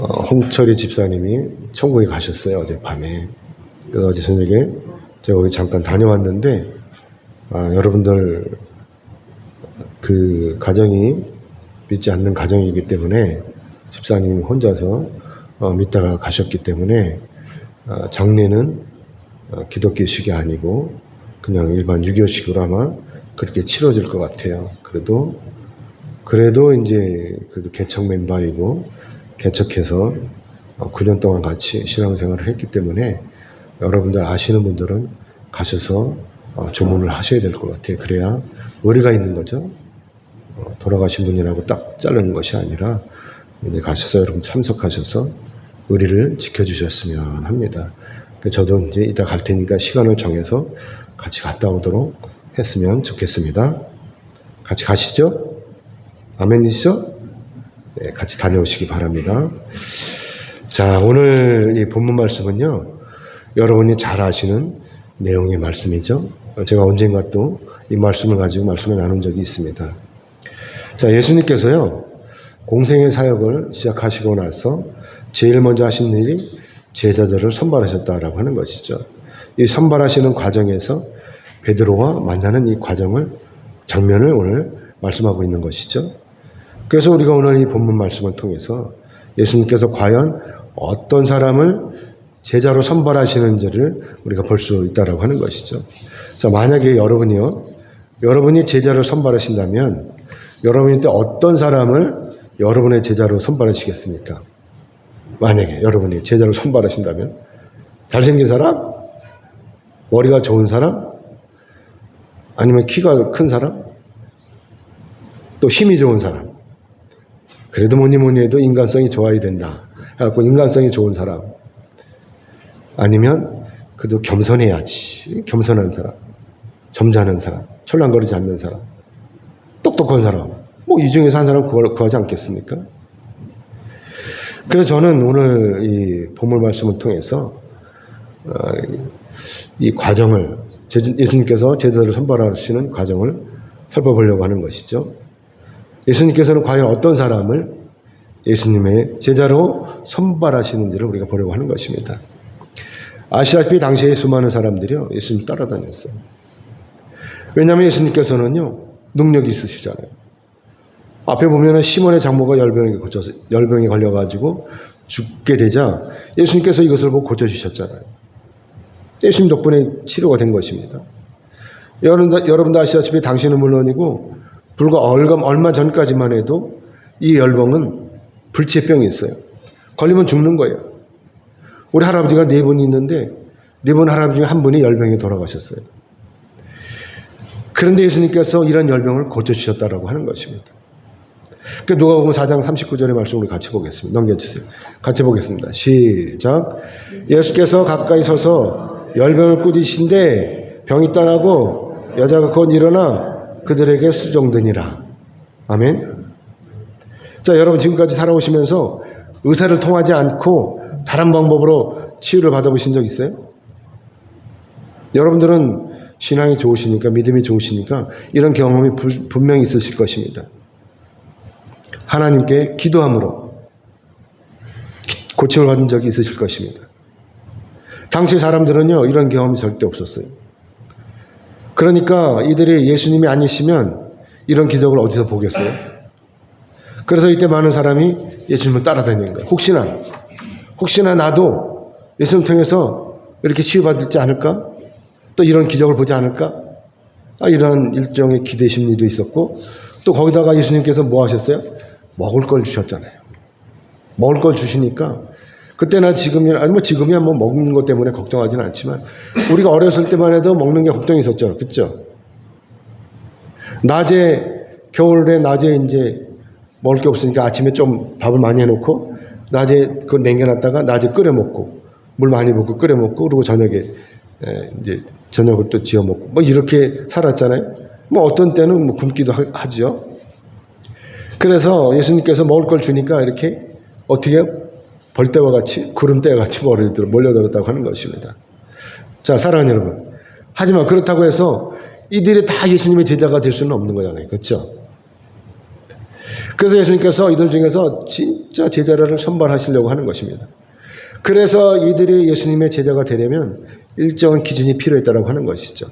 홍철희 집사님이 천국에 가셨어요. 어젯밤에. 그래서 어제 저녁에 제가 거기 잠깐 다녀왔는데, 여러분들 그 가정이 믿지 않는 가정이기 때문에 집사님 혼자서 믿다가 가셨기 때문에 장례는 기독교식이 아니고 그냥 일반 유교식으로 아마 그렇게 치러질 것 같아요. 그래도 이제 그래도 개척 멤버이고 개척해서 9년 동안 같이 신앙생활을 했기 때문에 여러분들 아시는 분들은 가셔서 조문을 하셔야 될 것 같아요. 그래야 의리가 있는 거죠. 돌아가신 분이라고 딱 자르는 것이 아니라 이제 가셔서 여러분 참석하셔서 의리를 지켜주셨으면 합니다. 저도 이제 이따 갈 테니까 시간을 정해서 같이 갔다 오도록 했으면 좋겠습니다. 같이 가시죠? 아멘이시죠? 네, 같이 다녀오시기 바랍니다. 자, 오늘 이 본문 말씀은요, 여러분이 잘 아시는 내용의 말씀이죠. 제가 언젠가 또 이 말씀을 가지고 말씀을 나눈 적이 있습니다. 자, 예수님께서요, 공생의 사역을 시작하시고 나서 제일 먼저 하신 일이 제자들을 선발하셨다라고 하는 것이죠. 이 선발하시는 과정에서 베드로와 만나는 이 장면을 오늘 말씀하고 있는 것이죠. 그래서 우리가 오늘 이 본문 말씀을 통해서 예수님께서 과연 어떤 사람을 제자로 선발하시는지를 우리가 볼 수 있다라고 하는 것이죠. 자, 만약에 여러분이 제자를 선발하신다면 여러분이 때 어떤 사람을 여러분의 제자로 선발하시겠습니까? 만약에 여러분이 제자로 선발하신다면 잘생긴 사람? 머리가 좋은 사람? 아니면 키가 큰 사람? 또 힘이 좋은 사람? 그래도 뭐니 해도 인간성이 좋아야 된다. 그래갖고 인간성이 좋은 사람. 아니면 그래도 겸손해야지. 겸손한 사람. 점잖은 사람. 철랑거리지 않는 사람. 똑똑한 사람. 이 중에서 한 사람 구하지 않겠습니까? 그래서 저는 오늘 이 본문 말씀을 통해서 이 과정을, 예수님께서 제자들을 선발하시는 과정을 살펴보려고 하는 것이죠. 예수님께서는 과연 어떤 사람을 예수님의 제자로 선발하시는지를 우리가 보려고 하는 것입니다. 아시다시피 당시에 수많은 사람들이요, 예수님 따라다녔어요. 왜냐하면 예수님께서는요, 능력이 있으시잖아요. 앞에 보면은 시몬의 장모가 열병에 걸려가지고 죽게 되자 예수님께서 이것을 보고 고쳐주셨잖아요. 예수님 덕분에 치료가 된 것입니다. 여러분도 아시다시피 당신은 물론이고 불과 얼마 전까지만 해도 이 열병은 불치병이 있어요. 걸리면 죽는 거예요. 우리 할아버지가 4분이 있는데 4분 할아버지 중에 한 분이 열병에 돌아가셨어요. 그런데 예수님께서 이런 열병을 고쳐주셨다라고 하는 것입니다. 누가복음 4장 39절의 말씀을 같이 보겠습니다. 넘겨주세요. 같이 보겠습니다. 시작. 예수께서 가까이 서서 열병을 꾸짖으신데 병이 떠나고 여자가 곧 일어나 그들에게 수종드니라. 아멘. 자, 여러분 지금까지 살아오시면서 의사를 통하지 않고 다른 방법으로 치유를 받아보신 적 있어요? 여러분들은 신앙이 좋으시니까, 믿음이 좋으시니까 이런 경험이 분명히 있으실 것입니다. 하나님께 기도함으로 고침을 받은 적이 있으실 것입니다. 당시 사람들은요, 이런 경험이 절대 없었어요. 그러니까 이들이 예수님이 아니시면 이런 기적을 어디서 보겠어요? 그래서 이때 많은 사람이 예수님을 따라다니는 거예요. 혹시나 나도 예수님 통해서 이렇게 치유받을지 않을까? 또 이런 기적을 보지 않을까? 이런 일종의 기대 심리도 있었고, 또 거기다가 예수님께서 뭐 하셨어요? 먹을 걸 주셨잖아요. 먹을 걸 주시니까 그때나 지금이나, 지금이야 먹는 것 때문에 걱정하지는 않지만 우리가 어렸을 때만 해도 먹는 게 걱정이 있었죠. 그렇죠? 겨울에 낮에 이제 먹을 게 없으니까 아침에 좀 밥을 많이 해놓고 낮에 그걸 남겨놨다가 낮에 끓여 먹고 물 많이 붓고 끓여 먹고 그리고 저녁에 이제 저녁을 또 지어 먹고 이렇게 살았잖아요. 어떤 때는 굶기도 하죠. 그래서 예수님께서 먹을 걸 주니까 이렇게 어떻게 벌떼와 같이 구름대와 같이 몰려들었다고 하는 것입니다. 자, 사랑하는 여러분. 하지만 그렇다고 해서 이들이 다 예수님의 제자가 될 수는 없는 거잖아요. 그렇죠? 그래서 예수님께서 이들 중에서 진짜 제자를 선발하시려고 하는 것입니다. 그래서 이들이 예수님의 제자가 되려면 일정한 기준이 필요했다고 하는 것이죠.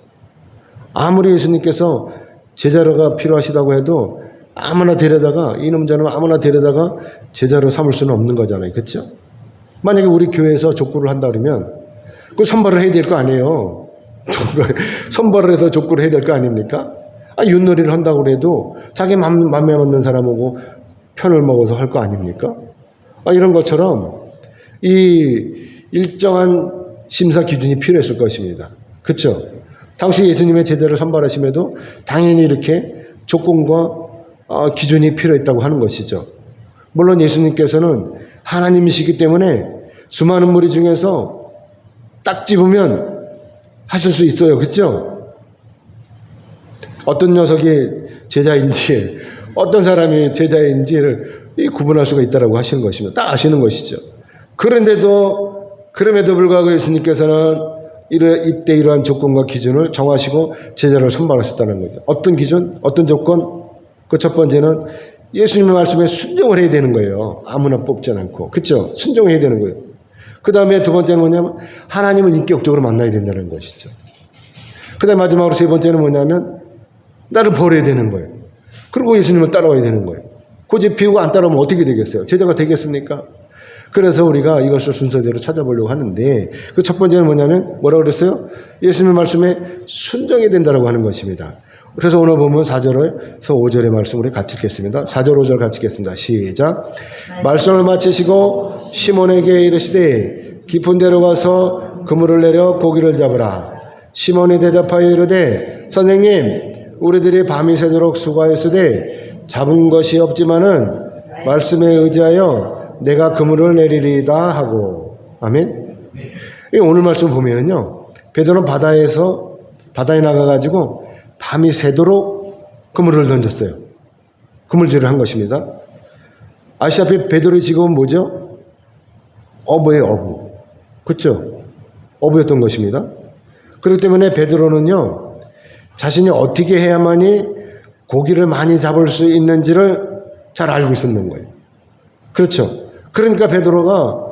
아무리 예수님께서 제자가 필요하시다고 해도 아무나 데려다가, 이놈 저놈 아무나 데려다가 제자로 삼을 수는 없는 거잖아요. 그렇죠? 만약에 우리 교회에서 족구를 한다 그러면 그 선발을 해야 될 거 아니에요. 선발을 해서 족구를 해야 될 거 아닙니까? 윷놀이를 한다고 그래도 자기 맘에 맞는 사람하고 편을 먹어서 할 거 아닙니까? 이런 것처럼 이 일정한 심사 기준이 필요했을 것입니다. 그렇죠? 당시 예수님의 제자를 선발하심에도 당연히 이렇게 조건과 기준이 필요했다고 하는 것이죠. 물론 예수님께서는 하나님이시기 때문에 수많은 무리 중에서 딱 집으면 하실 수 있어요. 그렇죠? 어떤 녀석이 제자인지 어떤 사람이 제자인지를 구분할 수가 있다고 하시는 것입니다. 딱 아시는 것이죠. 그럼에도 불구하고 예수님께서는 이때 이러한 조건과 기준을 정하시고 제자를 선발하셨다는 거죠. 어떤 기준? 어떤 조건? 그 첫 번째는 예수님의 말씀에 순종을 해야 되는 거예요. 아무나 뽑지 않고. 그렇죠? 순종해야 되는 거예요. 그 다음에 두 번째는 뭐냐면 하나님을 인격적으로 만나야 된다는 것이죠. 그 다음에 마지막으로 세 번째는 뭐냐면 나를 버려야 되는 거예요. 그리고 예수님을 따라와야 되는 거예요. 고집 피우고 안 따라오면 어떻게 되겠어요? 제자가 되겠습니까? 그래서 우리가 이것을 순서대로 찾아보려고 하는데 그 첫 번째는 뭐냐면 뭐라고 그랬어요? 예수님의 말씀에 순종해야 된다고 하는 것입니다. 그래서 오늘 보면 4절에서 5절의 말씀 우리 같이 읽겠습니다. 4절 5절 같이 읽겠습니다. 시작. 말씀을 마치시고 시몬에게 이르시되 깊은 데로 가서 그물을 내려 고기를 잡으라. 시몬이 대답하여 이르되 선생님 우리들이 밤이 새도록 수고하였으되 잡은 것이 없지만은 말씀에 의지하여 내가 그물을 내리리이다 하고. 아멘. 오늘 말씀 보면은요 베드로는 바다에 나가가지고 밤이 새도록 그물을 던졌어요. 그물질을 한 것입니다. 아시다시피 베드로의 직업은 뭐죠? 어부예요. 어부. 그렇죠? 어부였던 것입니다. 그렇기 때문에 베드로는요 자신이 어떻게 해야만이 고기를 많이 잡을 수 있는지를 잘 알고 있었는 거예요. 그렇죠? 그러니까 베드로가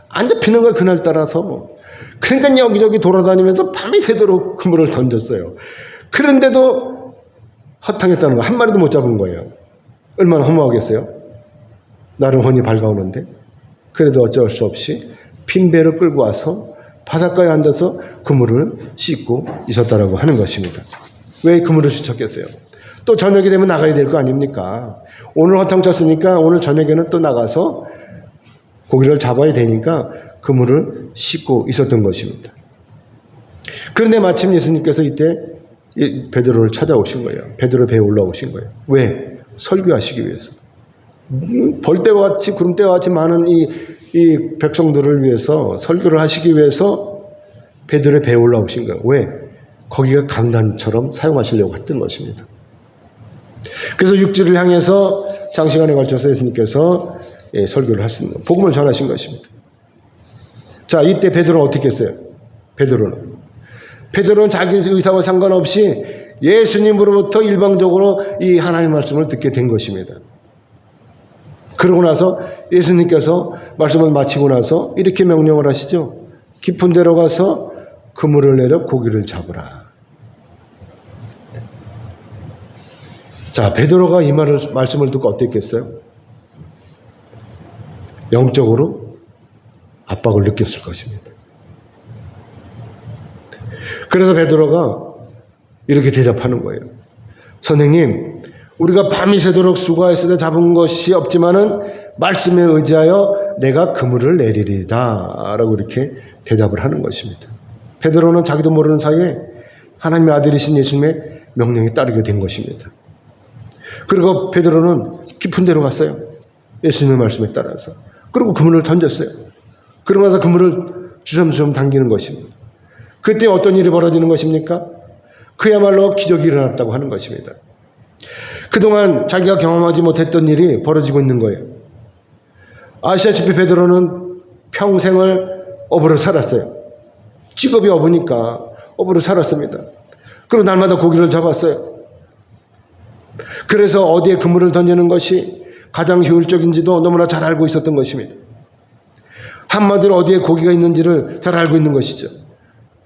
안 잡히는 거예요. 그날 따라서. 그러니까 여기저기 돌아다니면서 밤이 새도록 그물을 던졌어요. 그런데도 허탕했다는 거. 한 마리도 못 잡은 거예요. 얼마나 허무하겠어요? 나름 혼이 밝아오는데. 그래도 어쩔 수 없이 빈배를 끌고 와서 바닷가에 앉아서 그물을 씻고 있었다라고 하는 것입니다. 왜 그물을 씻었겠어요? 또 저녁이 되면 나가야 될 거 아닙니까? 오늘 허탕쳤으니까 오늘 저녁에는 또 나가서 고기를 잡아야 되니까 그물을 씻고 있었던 것입니다. 그런데 마침 예수님께서 이때 베드로를 찾아오신 거예요. 베드로 배에 올라오신 거예요. 왜? 설교하시기 위해서. 벌떼와 같이 구름대와 같이 많은 이 백성들을 위해서 설교를 하시기 위해서 베드로의 배에 올라오신 거예요. 왜? 거기가 강단처럼 사용하시려고 했던 것입니다. 그래서 육지를 향해서 장시간에 걸쳐서 예수님께서 설교를 하신 복음을 전하신 것입니다. 자, 이때 베드로는 어떻게 했어요? 베드로는 자기 의사와 상관없이 예수님으로부터 일방적으로 이 하나님 말씀을 듣게 된 것입니다. 그러고 나서 예수님께서 말씀을 마치고 나서 이렇게 명령을 하시죠. 깊은 데로 가서 그물을 내려 고기를 잡으라. 자, 베드로가 이 말씀을 듣고 어땠겠어요? 영적으로 압박을 느꼈을 것입니다. 그래서 베드로가 이렇게 대답하는 거예요. 선생님, 우리가 밤이 새도록 수고하였으되 잡은 것이 없지만은 말씀에 의지하여 내가 그물을 내리리다 라고 이렇게 대답을 하는 것입니다. 베드로는 자기도 모르는 사이에 하나님의 아들이신 예수님의 명령에 따르게 된 것입니다. 그리고 베드로는 깊은 데로 갔어요. 예수님의 말씀에 따라서. 그리고 그물을 던졌어요. 그러면서 그물을 주섬주섬 당기는 것입니다. 그때 어떤 일이 벌어지는 것입니까? 그야말로 기적이 일어났다고 하는 것입니다. 그동안 자기가 경험하지 못했던 일이 벌어지고 있는 거예요. 아시다시피 베드로는 평생을 어부로 살았어요. 직업이 어부니까 어부로 살았습니다. 그리고 날마다 고기를 잡았어요. 그래서 어디에 그물을 던지는 것이 가장 효율적인지도 너무나 잘 알고 있었던 것입니다. 한마디로 어디에 고기가 있는지를 잘 알고 있는 것이죠.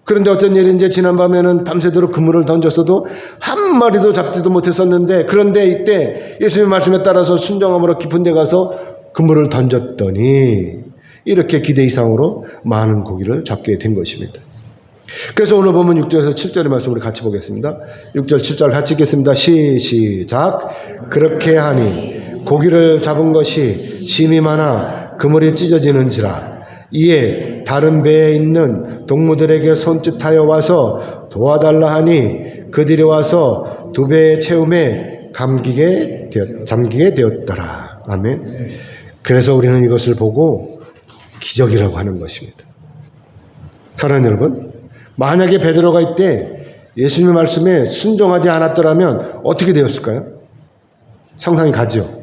그런데 어떤 일인지 지난밤에는 밤새도록 그물을 던졌어도 한 마리도 잡지도 못했었는데, 그런데 이때 예수님의 말씀에 따라서 순종함으로 깊은 데 가서 그물을 던졌더니 이렇게 기대 이상으로 많은 고기를 잡게 된 것입니다. 그래서 오늘 보면 6절에서 7절의 말씀을 같이 보겠습니다. 6절 7절 같이 읽겠습니다. 시작. 그렇게 하니 고기를 잡은 것이 심히 많아 그물이 찢어지는지라. 이에 다른 배에 있는 동무들에게 손짓하여 와서 도와달라 하니 그들이 와서 두 배의 채움에 잠기게 되었더라. 아멘. 그래서 우리는 이것을 보고 기적이라고 하는 것입니다. 사랑하는 여러분, 만약에 베드로가 이때 예수님의 말씀에 순종하지 않았더라면 어떻게 되었을까요? 상상이 가죠.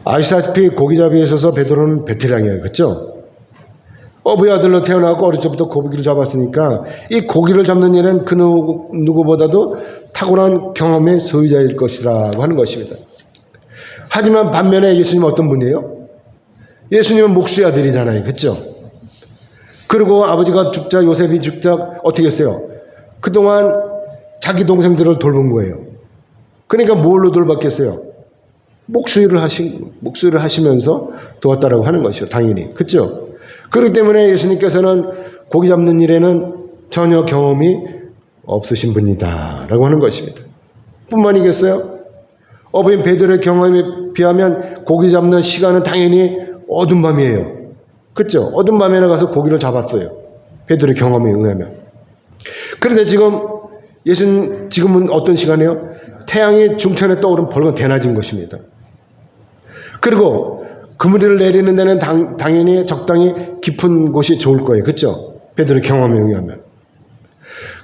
아시다시피 고기잡이에 있어서 베드로는 베테랑이에요. 그렇죠? 어부의 아들로 태어나고 어릴 적부터 고기를 잡았으니까 이 고기를 잡는 일은 그 누구보다도 탁월한 경험의 소유자일 것이라고 하는 것입니다. 하지만 반면에 예수님은 어떤 분이에요? 예수님은 목수의 아들이잖아요. 그렇죠? 그리고 아버지가 죽자, 요셉이 죽자 어떻게 했어요? 그동안 자기 동생들을 돌본 거예요. 그러니까 뭘로 돌봤겠어요? 목수일을 하시면서 도왔다라고 하는 것이죠. 당연히. 그렇죠? 그렇기 때문에 예수님께서는 고기 잡는 일에는 전혀 경험이 없으신 분이다 라고 하는 것입니다. 뿐만이겠어요? 어부인 베드로의 경험에 비하면 고기 잡는 시간은 당연히 어두운 밤이에요. 그렇죠? 어두운 밤에 나가서 고기를 잡았어요. 베드로의 경험에 의하면. 그런데 지금은 어떤 시간이에요? 태양이 중천에 떠오른 벌건 대낮인 것입니다. 그리고 그물을 내리는 데는 당연히 적당히 깊은 곳이 좋을 거예요. 그렇죠? 베드로의 경험에 의하면.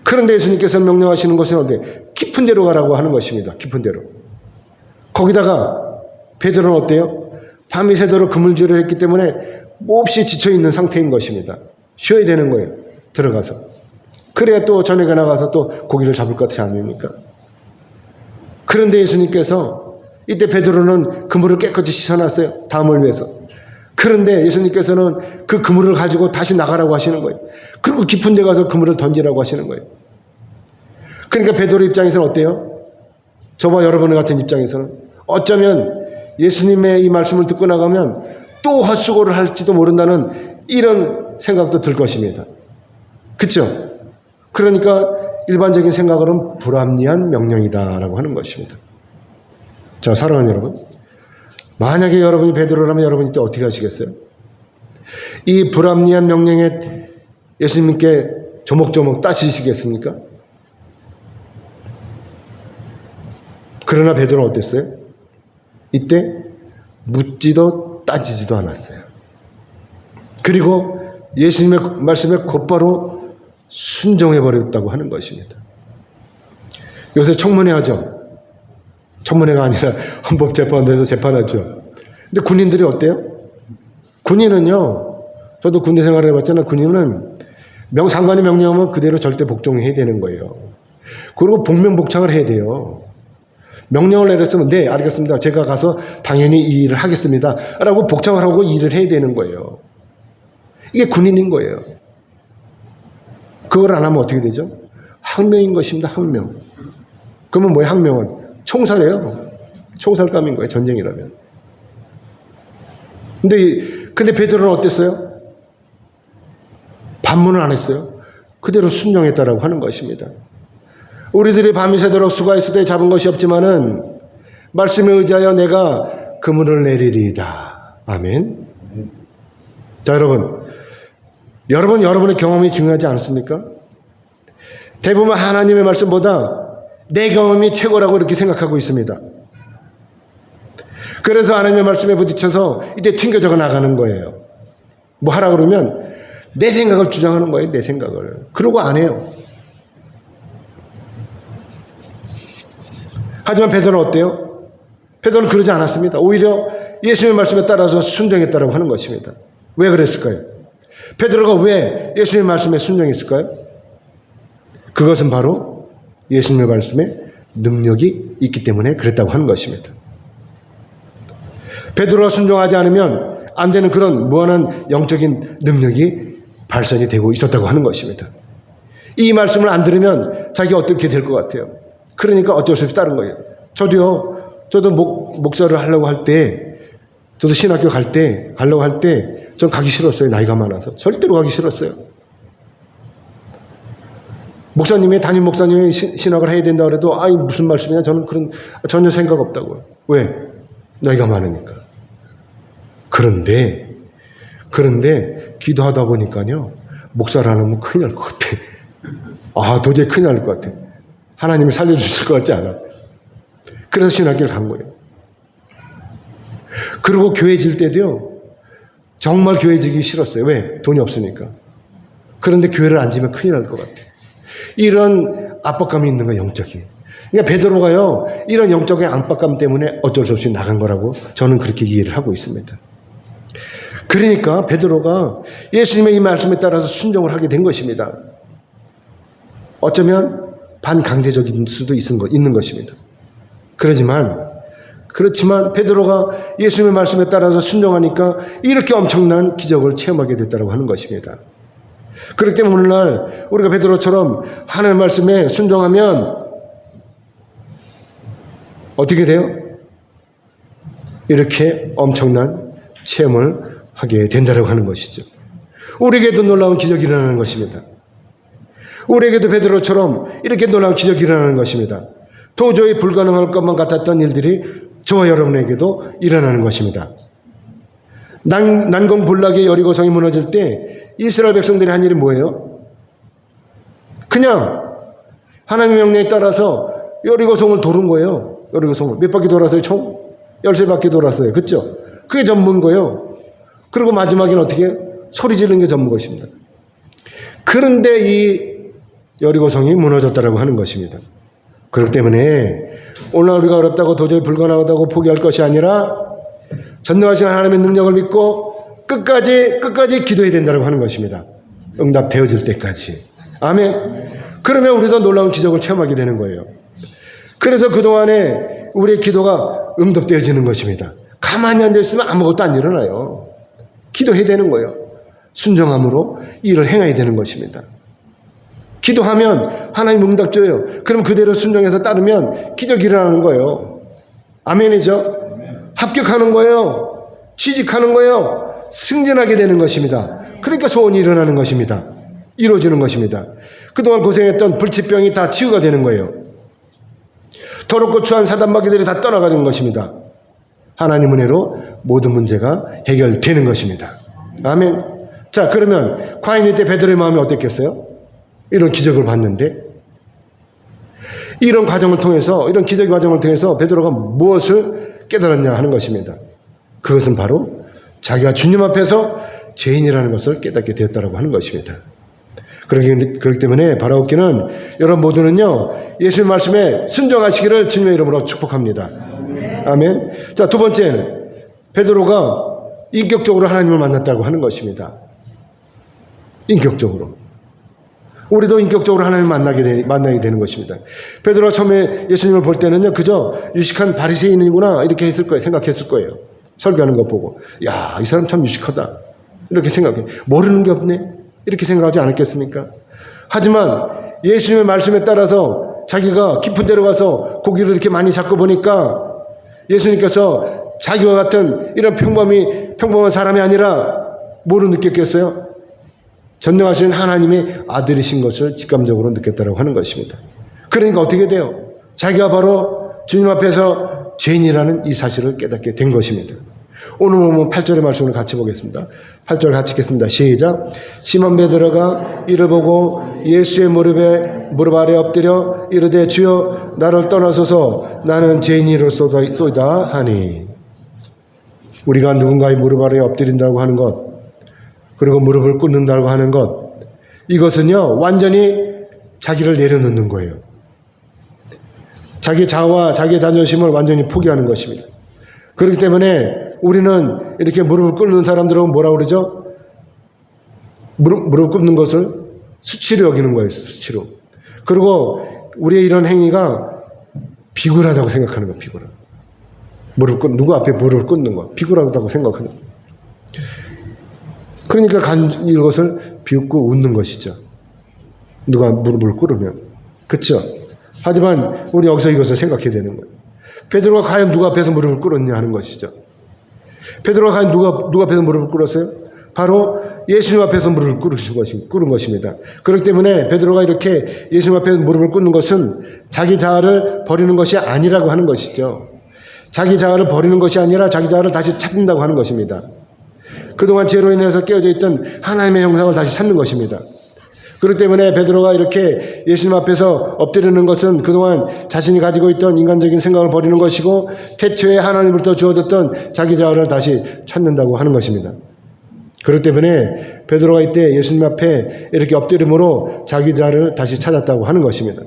그런데 예수님께서 명령하시는 것은 어디? 깊은 데로 가라고 하는 것입니다. 깊은 데로. 거기다가 베드로는 어때요? 밤이 새도록 그물질을 했기 때문에 몹시 지쳐있는 상태인 것입니다. 쉬어야 되는 거예요. 들어가서. 그래야 또 저녁에 나가서 또 고기를 잡을 것 같지 않습니까? 그런데 예수님께서 이때 베드로는 그물을 깨끗이 씻어놨어요. 다음을 위해서. 그런데 예수님께서는 그 그물을 가지고 다시 나가라고 하시는 거예요. 그리고 깊은 데 가서 그물을 던지라고 하시는 거예요. 그러니까 베드로 입장에서는 어때요? 저와 여러분 같은 입장에서는 어쩌면 예수님의 이 말씀을 듣고 나가면 또 헛수고를 할지도 모른다는 이런 생각도 들 것입니다. 그렇죠? 그러니까 일반적인 생각으로는 불합리한 명령이다라고 하는 것입니다. 자, 사랑하는 여러분, 만약에 여러분이 베드로라면 여러분이 또 어떻게 하시겠어요? 이 불합리한 명령에 예수님께 조목조목 따지시겠습니까? 그러나 베드로는 어땠어요? 이때 묻지도 따지지도 않았어요. 그리고 예수님의 말씀에 곧바로 순종해버렸다고 하는 것입니다. 요새 청문회 하죠? 청문회가 아니라 헌법재판소에서 재판하죠. 근데 군인들이 어때요? 군인은요, 저도 군대 생활을 해봤잖아요. 군인은 상관이 명령하면 그대로 절대 복종해야 되는 거예요. 그리고 복명복창을 해야 돼요. 명령을 내렸으면 네, 알겠습니다. 제가 가서 당연히 이 일을 하겠습니다. 라고 복창을 하고 일을 해야 되는 거예요. 이게 군인인 거예요. 그걸 안 하면 어떻게 되죠? 항명인 것입니다. 항명. 그러면 뭐예요? 항명은? 총살이에요. 총살감인 거예요. 전쟁이라면. 근데 베드로는 어땠어요? 반문을 안 했어요. 그대로 순종했다라고 하는 것입니다. 우리들이 밤이 새도록 수고했을 때 잡은 것이 없지만은 말씀에 의지하여 내가 그물을 내리리이다. 아멘. 자, 여러분의 경험이 중요하지 않습니까? 대부분 하나님의 말씀보다 내 경험이 최고라고 이렇게 생각하고 있습니다. 그래서 하나님의 말씀에 부딪혀서 이제 튕겨져 나가는 거예요. 뭐 하라 그러면 내 생각을 주장하는 거예요. 내 생각을. 그러고 안 해요. 하지만 베드로는 어때요? 베드로는 그러지 않았습니다. 오히려 예수님의 말씀에 따라서 순종했다고 하는 것입니다. 왜 그랬을까요? 베드로가 왜 예수님의 말씀에 순종했을까요? 그것은 바로 예수님의 말씀에 능력이 있기 때문에 그랬다고 하는 것입니다. 베드로가 순종하지 않으면 안 되는 그런 무한한 영적인 능력이 발산이 되고 있었다고 하는 것입니다. 이 말씀을 안 들으면 자기가 어떻게 될 것 같아요. 그러니까 어쩔 수 없이 따른 거예요. 저도 목사를 하려고 할 때, 저도 신학교 가려고 할 때, 전 가기 싫었어요. 나이가 많아서. 절대로 가기 싫었어요. 담임 목사님이 신학을 해야 된다 그래도, 무슨 말씀이냐? 저는 전혀 생각 없다고요. 왜? 나이가 많으니까. 그런데, 기도하다 보니까요, 목사를 안 하면 큰일 날 것 같아. 도저히 큰일 날 것 같아. 하나님이 살려주실 것 같지 않아. 그래서 신학교를 간 거예요. 그리고 교회 질 때도요, 정말 교회 지기 싫었어요. 왜? 돈이 없으니까. 그런데 교회를 안 지면 큰일 날 것 같아. 이런 압박감이 있는 거예요, 영적인. 그러니까 베드로가요, 이런 영적인 압박감 때문에 어쩔 수 없이 나간 거라고 저는 그렇게 이해를 하고 있습니다. 그러니까 베드로가 예수님의 이 말씀에 따라서 순종을 하게 된 것입니다. 어쩌면 반강제적인 수도 있는 것입니다. 그렇지만 베드로가 예수님의 말씀에 따라서 순종하니까 이렇게 엄청난 기적을 체험하게 됐다고 하는 것입니다. 그렇기 때문에 오늘날 우리가 베드로처럼 하나님의 말씀에 순종하면 어떻게 돼요? 이렇게 엄청난 체험을 하게 된다고 하는 것이죠. 우리에게도 놀라운 기적이 일어나는 것입니다. 우리에게도 베드로처럼 이렇게 놀라운 기적이 일어나는 것입니다. 도저히 불가능할 것만 같았던 일들이 저와 여러분에게도 일어나는 것입니다. 난공불락의 여리고성이 무너질 때 이스라엘 백성들이 한 일이 뭐예요? 그냥 하나님의 명령에 따라서 여리고성을 도른 거예요. 여리고성을 몇 바퀴 돌았어요? 총 13바퀴 돌았어요. 그렇죠? 그게 전부인 거예요. 그리고 마지막에는 어떻게 해요? 소리 지르는 게 전부인 것입니다. 그런데 이 여리고성이 무너졌다고 하는 것입니다. 그렇기 때문에 오늘 우리가 어렵다고 도저히 불가능하다고 포기할 것이 아니라 전능하신 하나님의 능력을 믿고 끝까지 기도해야 된다고 하는 것입니다. 응답되어질 때까지. 아멘. 그러면 우리도 놀라운 기적을 체험하게 되는 거예요. 그래서 그동안에 우리의 기도가 응답되어지는 것입니다. 가만히 앉아있으면 아무것도 안 일어나요. 기도해야 되는 거예요. 순종함으로 일을 행해야 되는 것입니다. 기도하면 하나님 응답 줘요. 그럼 그대로 순종해서 따르면 기적이 일어나는 거예요. 아멘이죠? 합격하는 거예요. 취직하는 거예요. 승진하게 되는 것입니다. 그러니까 소원이 일어나는 것입니다. 이루어지는 것입니다. 그동안 고생했던 불치병이 다 치유가 되는 거예요. 더럽고 추한 사단마귀들이 다 떠나가는 것입니다. 하나님 은혜로 모든 문제가 해결되는 것입니다. 아멘. 자, 그러면 과연 이때 베드로의 마음이 어땠겠어요? 이런 기적을 봤는데 이런 과정을 통해서, 이런 기적의 과정을 통해서 베드로가 무엇을 깨달았냐 하는 것입니다. 그것은 바로 자기가 주님 앞에서 죄인이라는 것을 깨닫게 되었다고 하는 것입니다. 그렇기 때문에 바라옵기는 여러분 모두는요, 예수님 말씀에 순종하시기를 주님의 이름으로 축복합니다. 아멘. 자, 두 번째는 베드로가 인격적으로 하나님을 만났다고 하는 것입니다. 인격적으로. 우리도 인격적으로 하나님을 만나게 되는 것입니다. 베드로가 처음에 예수님을 볼 때는요, 그저 유식한 바리새인이구나 이렇게 생각했을 거예요. 설교하는 것 보고, 야, 이 사람 참 유식하다 이렇게 생각해. 모르는 게 없네 이렇게 생각하지 않았겠습니까? 하지만 예수님의 말씀에 따라서 자기가 깊은 데로 가서 고기를 이렇게 많이 잡고 보니까 예수님께서 자기와 같은 이런 평범한 사람이 아니라 뭐로 느꼈겠어요? 전능하신 하나님의 아들이신 것을 직감적으로 느꼈다고 하는 것입니다. 그러니까 어떻게 돼요? 자기가 바로 주님 앞에서 죄인이라는 이 사실을 깨닫게 된 것입니다. 오늘 보면 8절의 말씀을 같이 보겠습니다. 8절 같이 읽겠습니다. 시작. 시몬 베드로가 이를 보고 예수의 무릎 아래 엎드려 이르되 주여 나를 떠나소서 나는 죄인이로소이다 하니. 우리가 누군가의 무릎 아래 엎드린다고 하는 것, 그리고 무릎을 꿇는다고 하는 것, 이것은요 완전히 자기를 내려놓는 거예요. 자기 자아와 자기의 자존심을 완전히 포기하는 것입니다. 그렇기 때문에 우리는 이렇게 무릎을 꿇는 사람들은 뭐라고 그러죠? 무릎 꿇는 것을 수치로 여기는 거예요. 수치로. 그리고 우리의 이런 행위가 비굴하다고 생각하는 거야. 비굴하다. 누구 앞에 무릎을 꿇는 거야. 비굴하다고 생각하는 거야. 그러니까 이것을 비웃고 웃는 것이죠. 누가 무릎을 꿇으면. 그렇죠? 하지만 우리 여기서 이것을 생각해야 되는 거예요. 베드로가 과연 누가 앞에서 무릎을 꿇었냐 하는 것이죠. 베드로가 과연 누가 앞에서 무릎을 꿇었어요? 바로 예수님 앞에서 무릎을 꿇은 것입니다. 그렇기 때문에 베드로가 이렇게 예수님 앞에서 무릎을 꿇는 것은 자기 자아를 버리는 것이 아니라고 하는 것이죠. 자기 자아를 버리는 것이 아니라 자기 자아를 다시 찾는다고 하는 것입니다. 그동안 죄로 인해서 깨어져 있던 하나님의 형상을 다시 찾는 것입니다. 그렇기 때문에 베드로가 이렇게 예수님 앞에서 엎드리는 것은 그동안 자신이 가지고 있던 인간적인 생각을 버리는 것이고 태초에 하나님으로부터 주어졌던 자기 자아를 다시 찾는다고 하는 것입니다. 그렇기 때문에 베드로가 이때 예수님 앞에 이렇게 엎드림으로 자기 자아를 다시 찾았다고 하는 것입니다.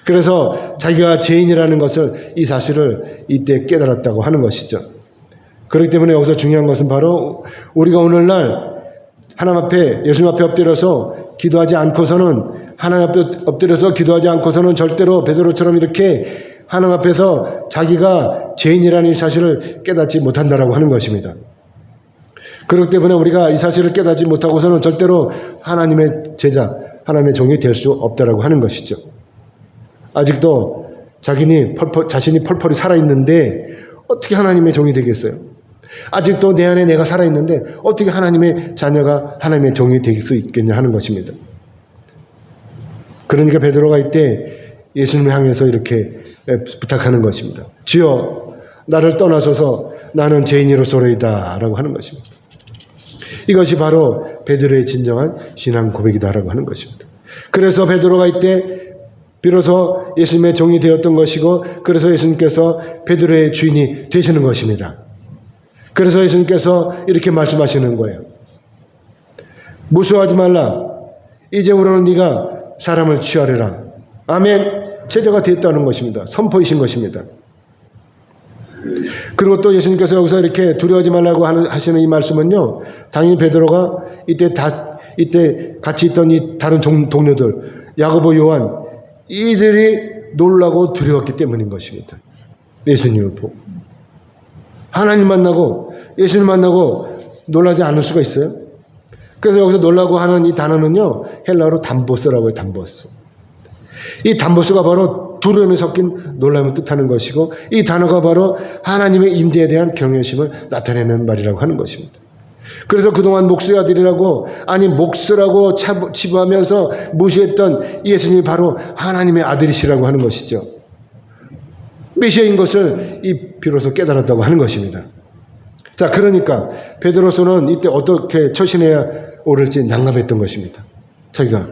그래서 자기가 죄인이라는 것을 이 사실을 이때 깨달았다고 하는 것이죠. 그렇기 때문에 여기서 중요한 것은 바로 우리가 오늘날 하나님 앞에 예수님 앞에 엎드려서 기도하지 않고서는 하나님 앞에 엎드려서 기도하지 않고서는 절대로 베드로처럼 이렇게 하나님 앞에서 자기가 죄인이라는 이 사실을 깨닫지 못한다라고 하는 것입니다. 그렇기 때문에 우리가 이 사실을 깨닫지 못하고서는 절대로 하나님의 제자, 하나님의 종이 될 수 없다라고 하는 것이죠. 아직도 자신이 펄펄이 살아있는데 어떻게 하나님의 종이 되겠어요? 아직도 내 안에 내가 살아있는데 어떻게 하나님의 자녀가 하나님의 종이 될 수 있겠냐 하는 것입니다. 그러니까 베드로가 이때 예수님을 향해서 이렇게 부탁하는 것입니다. 주여 나를 떠나소서 나는 죄인이로소이다 라고 하는 것입니다. 이것이 바로 베드로의 진정한 신앙 고백이다라고 하는 것입니다. 그래서 베드로가 이때 비로소 예수님의 종이 되었던 것이고 그래서 예수님께서 베드로의 주인이 되시는 것입니다. 그래서 예수님께서 이렇게 말씀하시는 거예요. 무수하지 말라. 이제부로는 네가 사람을 취하리라. 아멘. 제자가 되었다는 것입니다. 선포이신 것입니다. 그리고 또 예수님께서 여기서 이렇게 두려워하지 말라고 하시는 이 말씀은요. 당연히 베드로가 이때 같이 있던 이 다른 동료들 야고보, 요한 이들이 놀라고 두려웠기 때문인 것입니다. 예수님을 보고 하나님 만나고 예수님 만나고 놀라지 않을 수가 있어요? 그래서 여기서 놀라고 하는 이 단어는요. 헬라어로 담보스라고 해요. 담보스. 이 담보스가 바로 두려움이 섞인 놀람을 뜻하는 것이고 이 단어가 바로 하나님의 임재에 대한 경외심을 나타내는 말이라고 하는 것입니다. 그래서 그동안 목수의 아들이라고 아니 목수라고 치부하면서 무시했던 예수님이 바로 하나님의 아들이시라고 하는 것이죠. 메시아인 것을 비로소 깨달았다고 하는 것입니다. 자, 그러니까 베드로서는 이때 어떻게 처신해야 옳을지 난감했던 것입니다. 자기가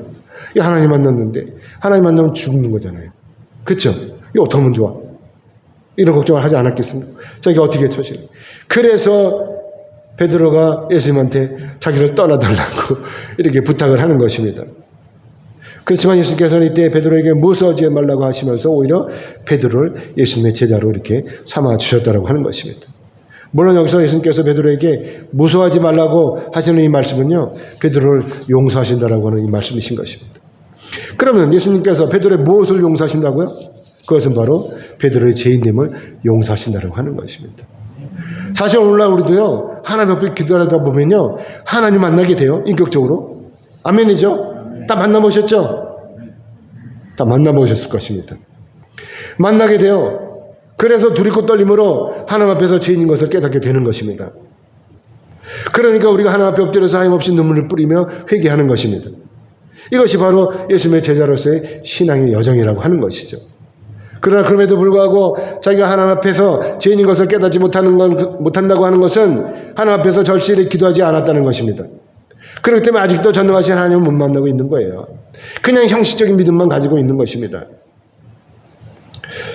하나님 만났는데 하나님 만나면 죽는 거잖아요. 그렇죠? 이거 어떻게 하면 좋아? 이런 걱정을 하지 않았겠습니까? 자기가 어떻게 처신해? 그래서 베드로가 예수님한테 자기를 떠나달라고 이렇게 부탁을 하는 것입니다. 그렇지만 예수님께서는 이때 베드로에게 무서워하지 말라고 하시면서 오히려 베드로를 예수님의 제자로 이렇게 삼아 주셨다고 하는 것입니다. 물론 여기서 예수님께서 베드로에게 무서워하지 말라고 하시는 이 말씀은요. 베드로를 용서하신다라고 하는 이 말씀이신 것입니다. 그러면 예수님께서 베드로의 무엇을 용서하신다고요? 그것은 바로 베드로의 죄인됨을 용서하신다라고 하는 것입니다. 사실 오늘날 우리도요. 하나님 앞에 기도하다 보면요. 하나님 만나게 돼요. 인격적으로. 아멘이죠? 다 만나보셨죠? 다 만나보셨을 것입니다. 만나게 돼요. 그래서 두렵고 떨림으로 하나님 앞에서 죄인인 것을 깨닫게 되는 것입니다. 그러니까 우리가 하나님 앞에 엎드려서 하염없이 눈물을 뿌리며 회개하는 것입니다. 이것이 바로 예수님의 제자로서의 신앙의 여정이라고 하는 것이죠. 그러나 그럼에도 불구하고 자기가 하나님 앞에서 죄인인 것을 깨닫지 못한다고 하는 것은 하나님 앞에서 절실히 기도하지 않았다는 것입니다. 그렇기 때문에 아직도 전능하신 하나님을 못 만나고 있는 거예요. 그냥 형식적인 믿음만 가지고 있는 것입니다.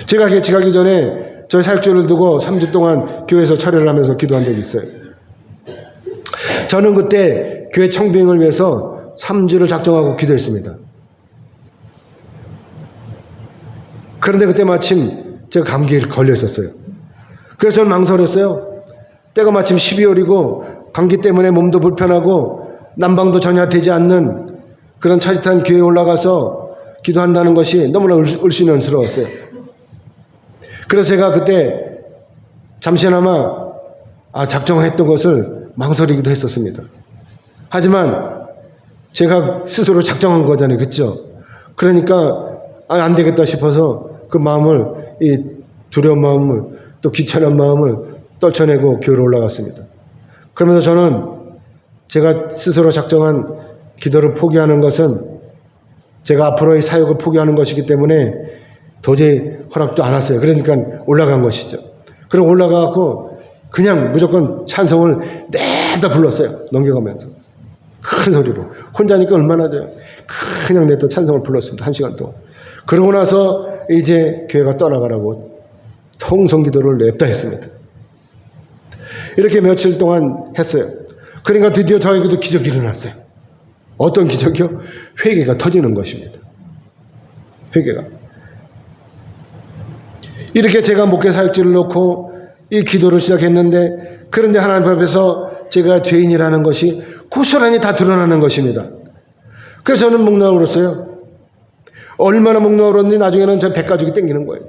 제가 같이 가기 전에 저희 사역조를 두고 3주 동안 교회에서 철회를 하면서 기도한 적이 있어요. 저는 그때 교회 청빙을 위해서 3주를 작정하고 기도했습니다. 그런데 그때 마침 제가 감기에 걸려 있었어요. 그래서 저는 망설였어요. 때가 마침 12월이고 감기 때문에 몸도 불편하고 난방도 전혀 되지 않는 그런 차짓한 교회에 올라가서 기도한다는 것이 너무나 을씨년스러웠어요. 그래서 제가 그때 잠시나마 작정했던 것을 망설이기도 했었습니다. 하지만 제가 스스로 작정한 거잖아요. 그렇죠? 그러니까 안 되겠다 싶어서 그 마음을, 이 두려운 마음을, 또 귀찮은 마음을 떨쳐내고 교회로 올라갔습니다. 그러면서 저는 제가 스스로 작정한 기도를 포기하는 것은 제가 앞으로의 사역을 포기하는 것이기 때문에 도저히 허락도 안 했어요. 그러니까 올라간 것이죠. 그럼 올라가고 그냥 무조건 찬송을 냅다 불렀어요. 넘겨가면서. 큰 소리로. 혼자니까 얼마나 돼요. 그냥 냅다 찬송을 불렀습니다. 1시간 동안. 그러고 나서 이제 교회가 떠나가라고 통성기도를 냅다 했습니다. 이렇게 며칠 동안 했어요. 그러니까 드디어 저에게도 기적이 일어났어요. 어떤 기적이요? 회개가 터지는 것입니다. 회개가. 이렇게 제가 목회 사역지를 놓고 이 기도를 시작했는데, 그런데 하나님 앞에서 제가 죄인이라는 것이 고스란히 다 드러나는 것입니다. 그래서 저는 목 나오었어요. 얼마나 목 나오었는지 나중에는 저 배가죽이 땡기는 거예요.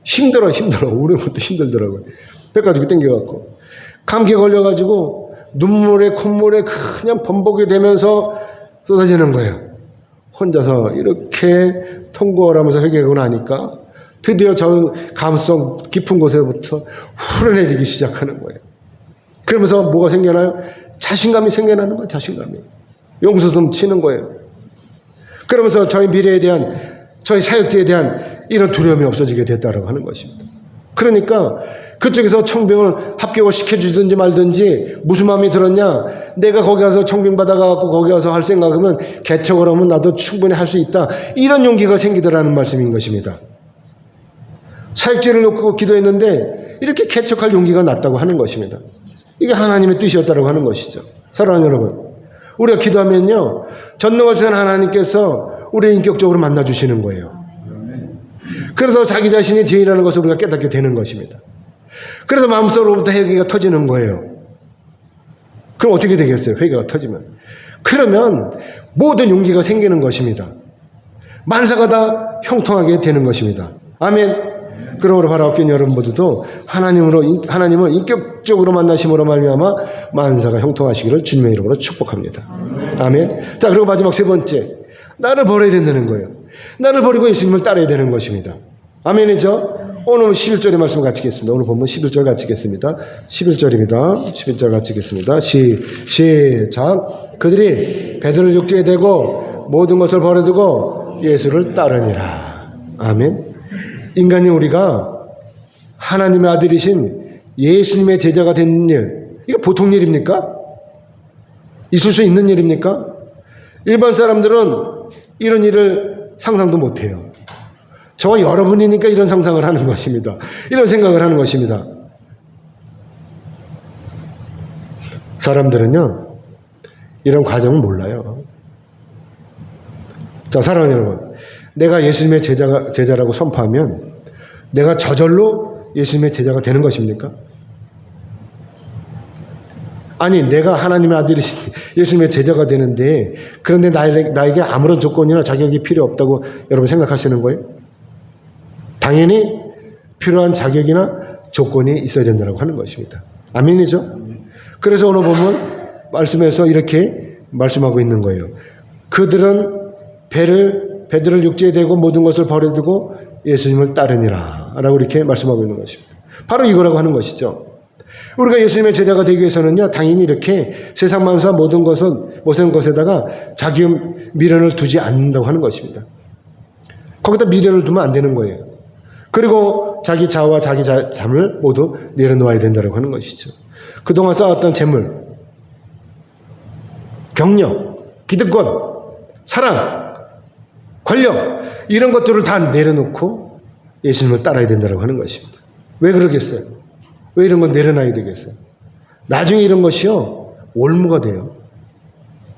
힘들어. 오는 것도 힘들더라고요. 배가죽이 땡겨갖고. 감기에 걸려가지고 눈물에 콧물에 그냥 범벅이 되면서 쏟아지는 거예요. 혼자서 이렇게 통곡을 하면서 회개하고 나니까 드디어 저 감성 깊은 곳에부터 후련해지기 시작하는 거예요. 그러면서 뭐가 생겨나요? 자신감이 생겨나는 거예요. 자신감이. 용서좀 치는 거예요. 그러면서 저희 미래에 대한, 저희 사역지에 대한 이런 두려움이 없어지게 됐다라고 하는 것입니다. 그러니까 그쪽에서 청병을 합격을 시켜주든지 말든지 무슨 마음이 들었냐? 내가 거기 가서 청병 받아가고 거기 가서 할 생각하면 개척을 하면 나도 충분히 할 수 있다. 이런 용기가 생기더라는 말씀인 것입니다. 사역지를 놓고 기도했는데 이렇게 개척할 용기가 났다고 하는 것입니다. 이게 하나님의 뜻이었다고 하는 것이죠. 사랑하는 여러분, 우리가 기도하면요, 전능하신 하나님께서 우리를 인격적으로 만나주시는 거예요. 그래서 자기 자신이 죄인이라는 것을 우리가 깨닫게 되는 것입니다. 그래서 마음속으로부터 회개가 터지는 거예요. 그럼 어떻게 되겠어요? 회개가 터지면. 그러면 모든 용기가 생기는 것입니다. 만사가 다 형통하게 되는 것입니다. 아멘. 그러므로 바라옵긴 여러분 모두도 하나님을 인격적으로 만나심으로 말미암아 만사가 형통하시기를 주님의 이름으로 축복합니다. 아멘. 자, 그리고 마지막 세 번째, 나를 버려야 된다는 거예요. 나를 버리고 예수님을 따라야 되는 것입니다. 아멘이죠? 오늘 11절의 말씀을 같이 읽겠습니다. 오늘 본문 11절 같이 읽겠습니다. 11절입니다. 11절 같이 읽겠습니다. 시작. 그들이 베드로를 육지에 대고 모든 것을 버려두고 예수를 따르니라. 아멘. 인간이 우리가 하나님의 아들이신 예수님의 제자가 되는 일, 이게 보통 일입니까? 있을 수 있는 일입니까? 일반 사람들은 이런 일을 상상도 못해요. 저와 여러분이니까 이런 상상을 하는 것입니다. 이런 생각을 하는 것입니다. 사람들은요, 이런 과정을 몰라요. 자, 사랑하는 여러분, 내가 예수님의 제자라고 선포하면 내가 저절로 예수님의 제자가 되는 것입니까? 아니, 내가 하나님의 아들이신 예수님의 제자가 되는데, 그런데 나에게 아무런 조건이나 자격이 필요 없다고 여러분 생각하시는 거예요? 당연히 필요한 자격이나 조건이 있어야 된다고 하는 것입니다. 아멘이죠? 그래서 오늘 보면 말씀에서 이렇게 말씀하고 있는 거예요. 그들은 배들을 육지에 대고 모든 것을 버려두고 예수님을 따르니라 라고 이렇게 말씀하고 있는 것입니다. 바로 이거라고 하는 것이죠. 우리가 예수님의 제자가 되기 위해서는요, 당연히 이렇게 세상 만사 모든 것에다가 자기 미련을 두지 않는다고 하는 것입니다. 거기다 미련을 두면 안 되는 거예요. 그리고 자기 자아와 자기 잠을 모두 내려놓아야 된다고 하는 것이죠. 그동안 쌓았던 재물, 경력, 기득권, 사랑, 권력, 이런 것들을 다 내려놓고 예수님을 따라야 된다고 하는 것입니다. 왜 그러겠어요? 왜 이런 건 내려놔야 되겠어요? 나중에 이런 것이요, 올무가 돼요.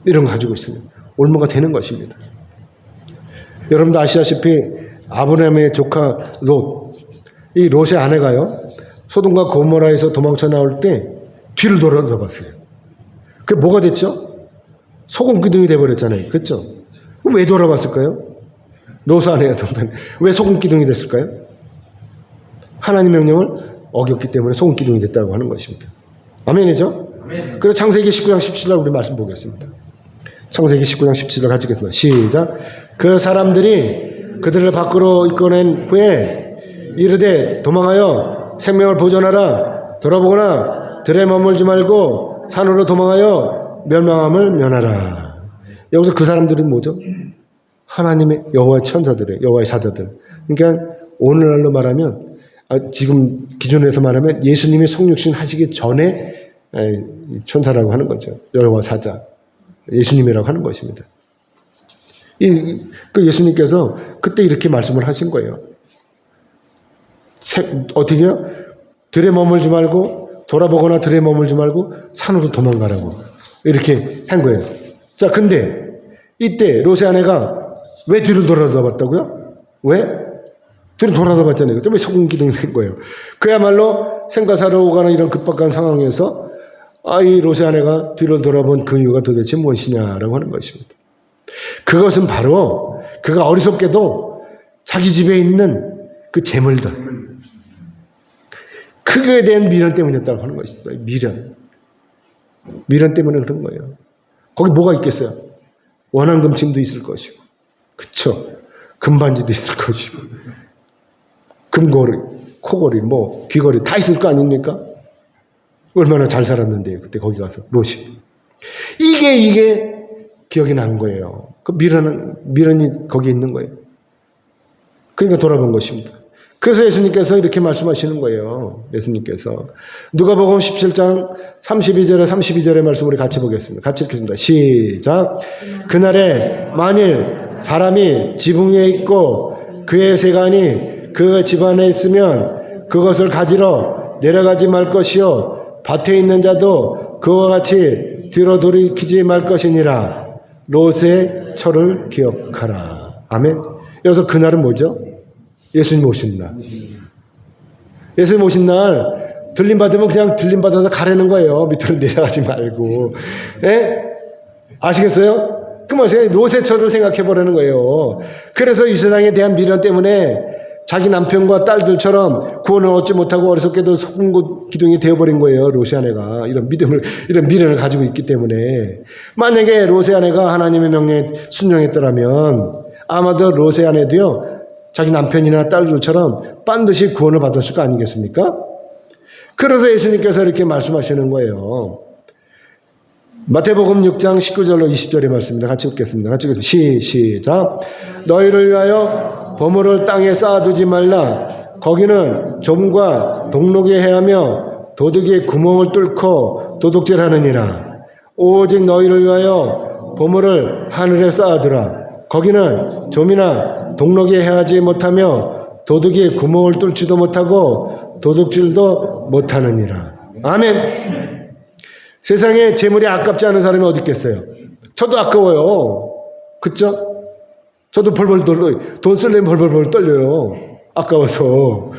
이런 거 가지고 있으면 올무가 되는 것입니다. 여러분도 아시다시피 아브라함의 조카 롯, 이 롯의 아내가요, 소돔과 고모라에서 도망쳐 나올 때 뒤를 돌아서 봤어요. 그게 뭐가 됐죠? 소금 기둥이 돼버렸잖아요. 그렇죠? 왜 돌아봤을까요? 롯의 아내가 왜 소금 기둥이 됐을까요? 하나님의 명령을 어겼기 때문에 소금 기둥이 됐다고 하는 것입니다. 아멘이죠? 그래서 창세기 19장 17절 우리 말씀 보겠습니다. 창세기 19장 17절 같이 읽겠습니다. 시작. 그 사람들이 그들을 밖으로 이끌어낸 후에 이르되 도망하여 생명을 보존하라. 돌아보거나 들에 머물지 말고 산으로 도망하여 멸망함을 면하라. 여기서 그 사람들이 뭐죠? 하나님의 여호와의 천사들이에요. 여호와의 사자들. 그러니까 오늘날로 말하면 지금 기준에서 말하면 예수님이 성육신 하시기 전에 천사라고 하는 거죠. 여호와 사자. 예수님이라고 하는 것입니다. 그 예수님께서 그때 이렇게 말씀을 하신 거예요. 어떻게 해요? 들에 머물지 말고 돌아보거나 들에 머물지 말고 산으로 도망가라고 이렇게 한 거예요. 자, 근데 이때 롯의 아내가 왜 뒤로 돌아다봤다고요? 왜? 뒤로 돌아다봤잖아요. 왜 소금 기둥이 된 거예요? 그야말로 생가사로 오가는 이런 급박한 상황에서 이 롯의 아내가 뒤를 돌아본 그 이유가 도대체 무엇이냐라고 하는 것입니다. 그것은 바로 그가 어리석게도 자기 집에 있는 그 재물들, 그거에 대한 미련 때문이었다고 하는 것입니다. 미련 때문에 그런 거예요. 거기 뭐가 있겠어요? 원한금침도 있을 것이고, 그쵸? 금반지도 있을 것이고, 금고리, 코고리, 귀걸이 다 있을 거 아닙니까? 얼마나 잘 살았는데요, 그때 거기 가서, 롯이. 이게 기억이 난 거예요. 그 미련이 거기에 있는 거예요. 그러니까 돌아본 것입니다. 그래서 예수님께서 이렇게 말씀하시는 거예요. 예수님께서. 누가복음 17장 32절의 말씀 우리 같이 보겠습니다. 같이 읽겠습니다. 시작. 그날에 만일 사람이 지붕 위에 있고 그의 세간이 그 집안에 있으면 그것을 가지러 내려가지 말 것이요 밭에 있는 자도 그와 같이 뒤로 돌이키지 말 것이니라. 롯의 철을 기억하라. 아멘. 여기서 그날은 뭐죠? 예수님 오신 날. 예수님 오신 날 들림받으면 그냥 들림받아서 가라는 거예요. 밑으로 내려가지 말고. 예? 아시겠어요? 그 뭐세요? 롯의 철을 생각해 보라는 거예요. 그래서 이 세상에 대한 미련 때문에 자기 남편과 딸들처럼 구원을 얻지 못하고 어리석게도 소금 기둥이 되어버린 거예요. 롯의 아내가 이런 미련을 가지고 있기 때문에. 만약에 롯의 아내가 하나님의 명령에 순종했더라면 아마도 롯의 아내도요 자기 남편이나 딸들처럼 반드시 구원을 받았을 거 아니겠습니까? 그래서 예수님께서 이렇게 말씀하시는 거예요. 마태복음 6장 19절로 20절의 말씀입니다. 같이 읽겠습니다. 같이 읽겠습니다. 시작. 너희를 위하여 보물을 땅에 쌓아두지 말라. 거기는 좀과 동록이 해하며 도둑이 구멍을 뚫고 도둑질하느니라. 오직 너희를 위하여 보물을 하늘에 쌓아두라. 거기는 좀이나 동록이 해하지 못하며 도둑이 구멍을 뚫지도 못하고 도둑질도 못하느니라. 아멘. 세상에 재물이 아깝지 않은 사람이 어디 있겠어요? 저도 아까워요. 그쵸? 저도 벌벌 떨려요. 돈 쓸려면 벌벌 떨려요. 아까워서.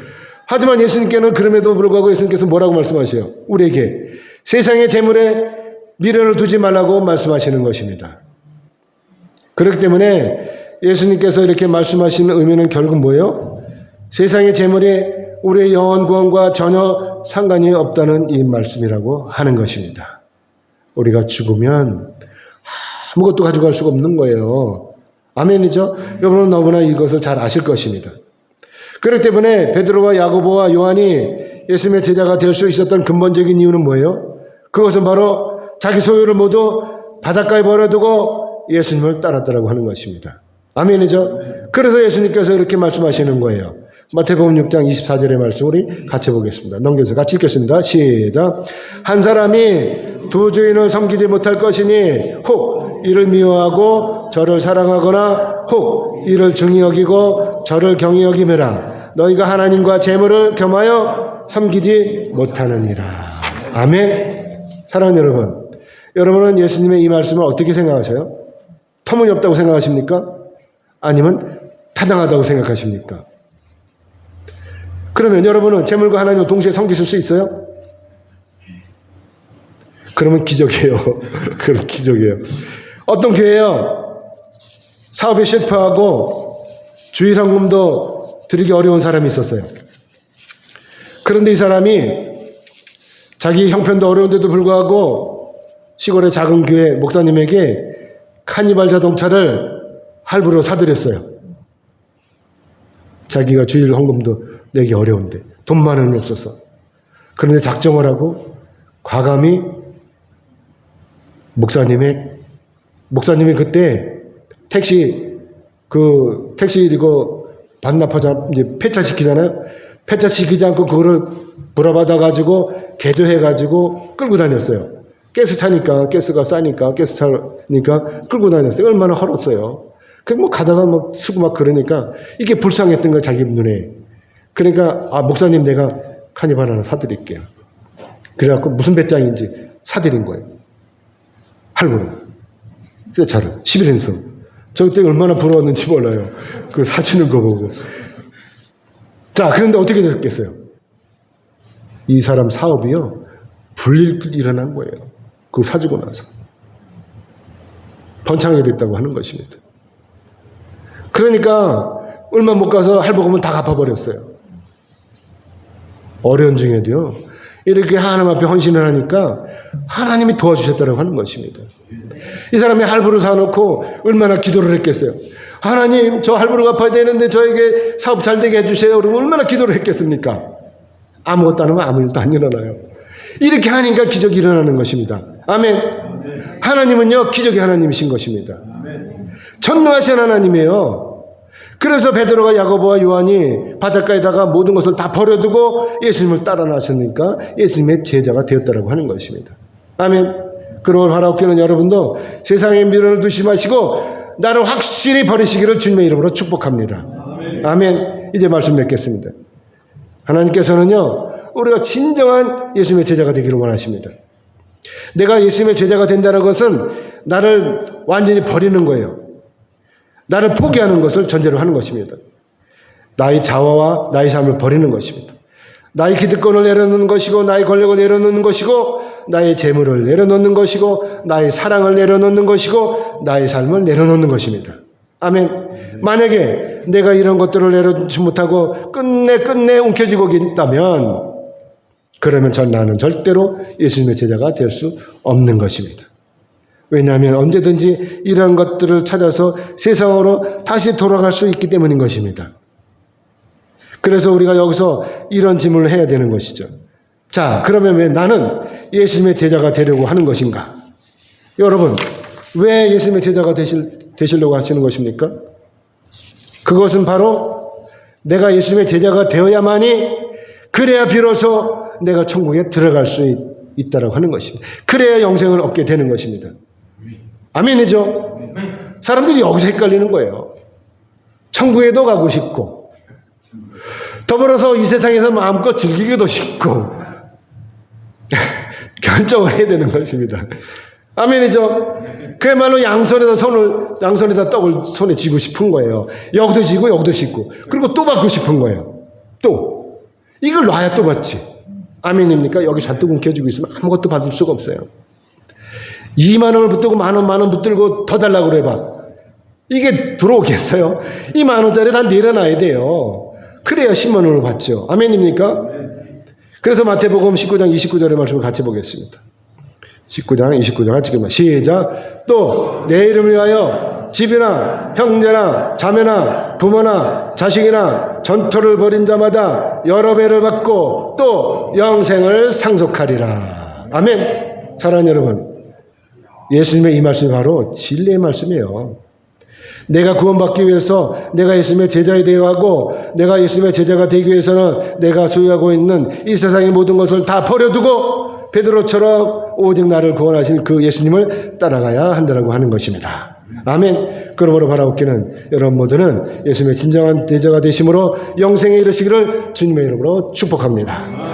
하지만 예수님께는 그럼에도 불구하고 예수님께서 뭐라고 말씀하세요? 우리에게 세상의 재물에 미련을 두지 말라고 말씀하시는 것입니다. 그렇기 때문에 예수님께서 이렇게 말씀하시는 의미는 결국 뭐예요? 세상의 재물이 우리의 영원 구원과 전혀 상관이 없다는 이 말씀이라고 하는 것입니다. 우리가 죽으면 아무것도 가져갈 수가 없는 거예요. 아멘이죠? 여러분은 너무나 이것을 잘 아실 것입니다. 그렇기 때문에 베드로와 야고보와 요한이 예수님의 제자가 될 수 있었던 근본적인 이유는 뭐예요? 그것은 바로 자기 소유를 모두 바닷가에 버려두고 예수님을 따랐다라고 하는 것입니다. 아멘이죠? 그래서 예수님께서 이렇게 말씀하시는 거예요. 마태복음 6장 24절의 말씀 우리 같이 보겠습니다. 넘겨서 같이 읽겠습니다. 시작. 한 사람이 두 주인을 섬기지 못할 것이니 혹 이를 미워하고 저를 사랑하거나 혹 이를 중히 여기고 저를 경히 여기매라. 너희가 하나님과 재물을 겸하여 섬기지 못하느니라. 아멘. 사랑하는 여러분, 여러분은 예수님의 이 말씀을 어떻게 생각하세요? 터무니없다고 생각하십니까? 아니면 타당하다고 생각하십니까? 그러면 여러분은 재물과 하나님을 동시에 섬기실 수 있어요? 그러면 기적이에요. 그럼 기적이에요. 어떤 교회요? 사업에 실패하고 주일헌금도 드리기 어려운 사람이 있었어요. 그런데 이 사람이 자기 형편도 어려운데도 불구하고 시골의 작은 교회 목사님에게 카니발 자동차를 할부로 사드렸어요. 자기가 주일 헌금도 내기 어려운데 돈만 원 없어서. 그런데 작정을 하고 과감히 목사님이 그때 택시 이거 반납하자 이제 폐차시키잖아요. 폐차시키지 않고 그거를 불어받아가지고 개조해가지고 끌고 다녔어요. 가스 차니까, 가스가 싸니까, 가스 차니까 끌고 다녔어요. 얼마나 헐었어요. 그 뭐 가다가 막 쓰고 막 그러니까 이게 불쌍했던 거야, 자기 눈에. 그러니까, 목사님 내가 카니발 하나 사드릴게요. 그래갖고 무슨 배짱인지 사드린 거예요. 할부로. 새 차를. 11인승. 저 그때 얼마나 부러웠는지 몰라요. 그 사주는 거 보고. 자, 그런데 어떻게 됐겠어요? 이 사람 사업이요. 불일 일어난 거예요. 그거 사주고 나서. 번창이 됐다고 하는 것입니다. 그러니까 얼마 못 가서 할부금은 다 갚아버렸어요. 어려운 중에도요. 이렇게 하나님 앞에 헌신을 하니까 하나님이 도와주셨다고 하는 것입니다. 이 사람이 할부를 사놓고 얼마나 기도를 했겠어요. 하나님 저 할부를 갚아야 되는데 저에게 사업 잘 되게 해주세요. 그러면 얼마나 기도를 했겠습니까? 아무것도 안 하면 아무 일도 안 일어나요. 이렇게 하니까 기적이 일어나는 것입니다. 아멘. 하나님은요 기적의 하나님이신 것입니다. 전능하신 하나님이에요. 그래서 베드로가 야고보와 요한이 바닷가에다가 모든 것을 다 버려두고 예수님을 따라 나섰으니까 예수님의 제자가 되었다고 하는 것입니다. 아멘. 그러므로 바라옵기는 여러분도 세상의 미련을 두지 마시고 나를 확실히 버리시기를 주님의 이름으로 축복합니다. 아멘. 이제 말씀 맺겠습니다. 하나님께서는요 우리가 진정한 예수님의 제자가 되기를 원하십니다. 내가 예수님의 제자가 된다는 것은 나를 완전히 버리는 거예요. 나를 포기하는 것을 전제로 하는 것입니다. 나의 자화와 나의 삶을 버리는 것입니다. 나의 기득권을 내려놓는 것이고 나의 권력을 내려놓는 것이고 나의 재물을 내려놓는 것이고 나의 사랑을 내려놓는 것이고 나의 삶을 내려놓는 것입니다. 아멘. 만약에 내가 이런 것들을 내려놓지 못하고 끝내 움켜쥐고 있다면 그러면 나는 절대로 예수님의 제자가 될 수 없는 것입니다. 왜냐하면 언제든지 이런 것들을 찾아서 세상으로 다시 돌아갈 수 있기 때문인 것입니다. 그래서 우리가 여기서 이런 질문을 해야 되는 것이죠. 자, 그러면 왜 나는 예수님의 제자가 되려고 하는 것인가? 여러분, 왜 예수님의 제자가 되시려고 하시는 것입니까? 그것은 바로 내가 예수님의 제자가 되어야만이 그래야 비로소 내가 천국에 들어갈 수 있다라고 하는 것입니다. 그래야 영생을 얻게 되는 것입니다. 아멘이죠? 사람들이 여기서 헷갈리는 거예요. 천국에도 가고 싶고 더불어서 이 세상에서 마음껏 즐기기도 싶고 결정을 해야 되는 것입니다. 아멘이죠? 그야말로 양손에다 떡을 손에 쥐고 싶은 거예요. 여기도 쥐고 여기도 쥐고 그리고 또 받고 싶은 거예요. 또 이걸 놔야 또 받지. 아멘입니까? 여기 잔뜩 움켜쥐고 있으면 아무것도 받을 수가 없어요. 2만 원을 붙들고 만 원 붙들고 더 달라고 그래봐. 이게 들어오겠어요? 이 만 원짜리 다 내려놔야 돼요. 그래야 10만 원을 받죠. 아멘입니까? 그래서 마태복음 19장 29절의 말씀을 같이 보겠습니다. 19장 29절 같이 읽습니다. 시작. 또 내 이름을 위하여 집이나 형제나 자매나 부모나 자식이나 전토를 벌인 자마다 여러 배를 받고 또 영생을 상속하리라. 아멘. 사랑하는 여러분, 예수님의 이 말씀이 바로 진리의 말씀이에요. 내가 구원받기 위해서 내가 예수님의 제자가 되어야 하고 내가 예수님의 제자가 되기 위해서는 내가 소유하고 있는 이 세상의 모든 것을 다 버려두고 베드로처럼 오직 나를 구원하신 그 예수님을 따라가야 한다고 하는 것입니다. 아멘. 그러므로 바라옵기는 여러분 모두는 예수님의 진정한 제자가 되심으로 영생에 이르시기를 주님의 이름으로 축복합니다.